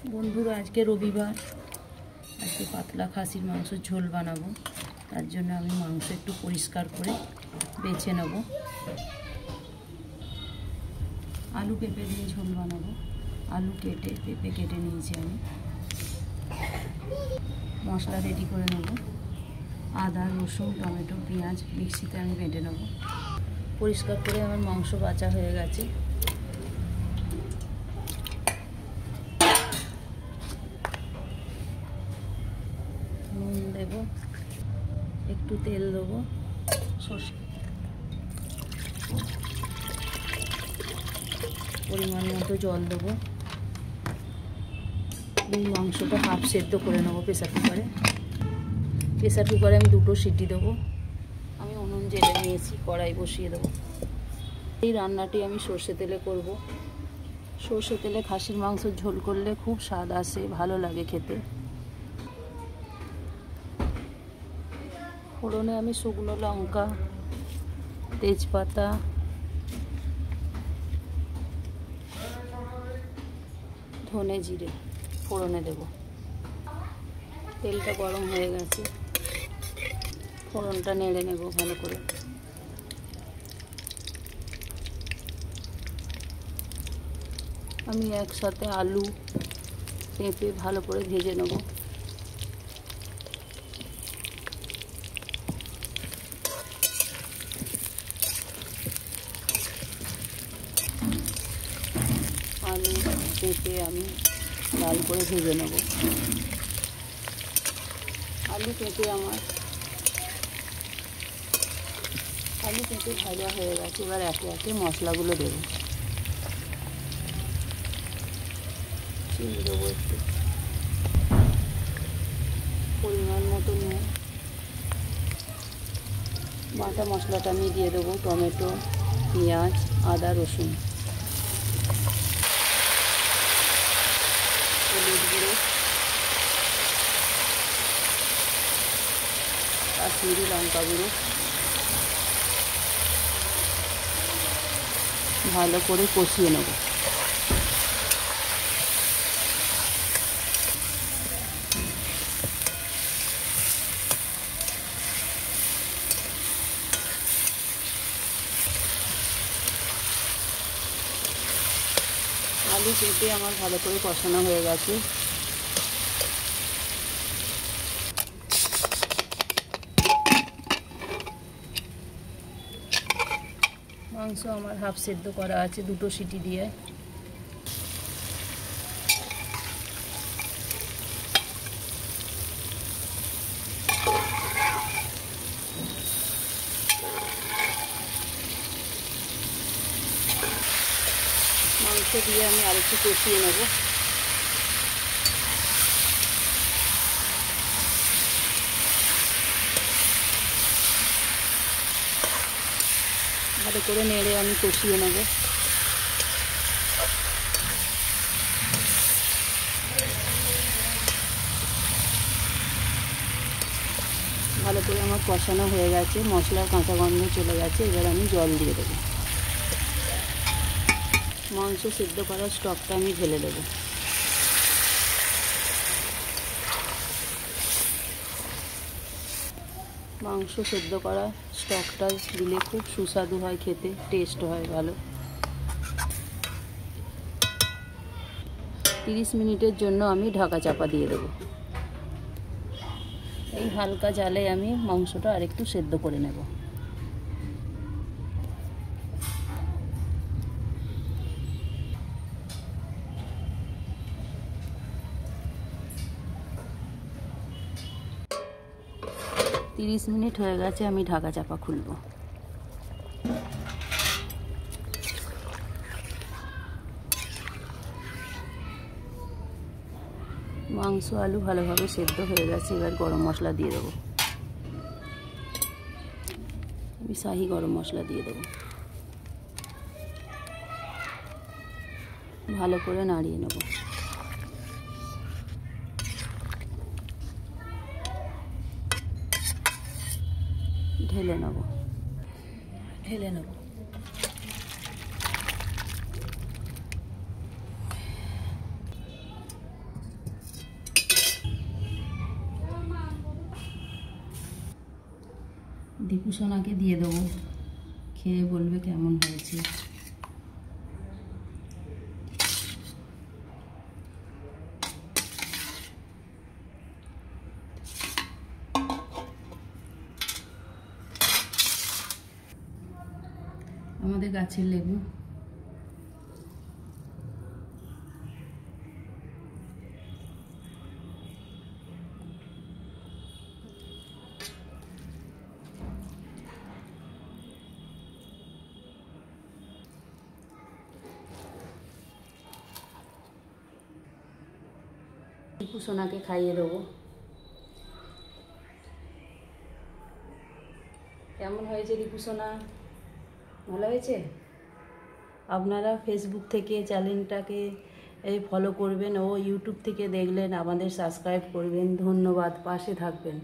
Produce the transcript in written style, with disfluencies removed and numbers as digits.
বন্ধুরা, আজকে রবিবার, আজকে পাতলা খাসির মাংসের ঝোল বানাবো। তার জন্য আমি মাংস একটু পরিষ্কার করে বেছে নেব। আলু পেঁপে দিয়ে ঝোল বানাবো। আলু কেটে পেঁপে কেটে নিয়েছি আমি। মশলা রেডি করে নেব। আদা, রসুন, টমেটো, পেঁয়াজ মিক্সিতে আমি বেটে নেব। পরিষ্কার করে আমার মাংস বাছা হয়ে গেছে। নুন দেব, একটু তেল দেবো, সর্ষে পরিমাণ মতো জল দেবো। এই মাংসটা হাফ সেদ্ধ করে নেবো প্রেসার কুকারে। প্রেসার কুকারে আমি 2টো সিটি দেবো। আমি উনুন জেলে নিয়েছি, কড়াই বসিয়ে দেবো। এই রান্নাটি আমি সর্ষে তেলে করব। সর্ষে তেলে খাসির মাংসের ঝোল করলে খুব স্বাদ আসে, ভালো লাগে খেতে। ফোড়নে আমি শুকনো লঙ্কা, তেজপাতা, ধনে জিরে ফোড়নে দেব। তেলটা গরম হয়ে গেছে, ফোড়নটা নেড়ে নেব ভালো করে। আমি একসাথে আলু পেঁপে ভালো করে ভেজে নেব। আলু পেঁপে আমি লাল করে ভেজে নেব। আলু পেঁপে ভাজা হয়ে গেছে। এবার একে একে মশলাগুলো দেবো। চিনি দেবো একটু, পরিমাণ মতো নুন। বাটা মশলাটা আমি দিয়ে দেবো, টমেটো, পেঁয়াজ, আদা, রসুন, হলুদ গুঁড়ো, কাশ্মীরি লঙ্কা গুঁড়ো ভালো করে কষিয়ে নেব। আলু পেঁপে আমার ভালো করে কষানো হয়ে গেছে। মাংস আমার হাফ সেদ্ধ করা আছে 2টো সিটি দিয়ে। মাংস দিয়ে আমি আরেকটু কষিয়ে নেব। ভালো করে নেড়ে আমি কষিয়ে নেব। ভালো করে আমার কষানো হয়ে গেছে, মশলার কাঁচা গন্ধ চলে গেছে। এবার আমি জল দিয়ে দেবো। মাংস সিদ্ধ করা স্টকটা আমি ঢেলে দেবো। মাংস সেদ্ধ করা স্টকটা দিলে খুব সুস্বাদু হয়, খেতে টেস্ট হয় ভালো। 30 মিনিটের জন্য আমি ঢাকা চাপা দিয়ে দেবো। এই হালকা জালে আমি মাংসটা আরেকটু সেদ্ধ করে নেব। তিরিশ মিনিট হয়ে গেছে, আমি ঢাকা চাপা খুলব। মাংস আলু ভালোভাবে সেদ্ধ হয়ে গেছে। এবার গরম মশলা দিয়ে দেবো। আমি শাহি গরম মশলা দিয়ে দেবো। ভালো করে নাড়িয়ে নেব। ঢেলে নেব। দীপু সোনাকে দিয়ে দেবো, খেয়ে বলবে কেমন হয়েছে। আমাদের গাছের লেবু। দীপু সোনাকে খাইয়ে দেবো। কেমন হয়েছে দীপু সোনা? ভালো হয়েছে? আপনারা ফেসবুক থেকে চ্যানেলটাকে ফলো করবেন ও ইউটিউব থেকে দেখলেন আমাদের সাবস্ক্রাইব করবেন। ধন্যবাদ, পাশে থাকবেন।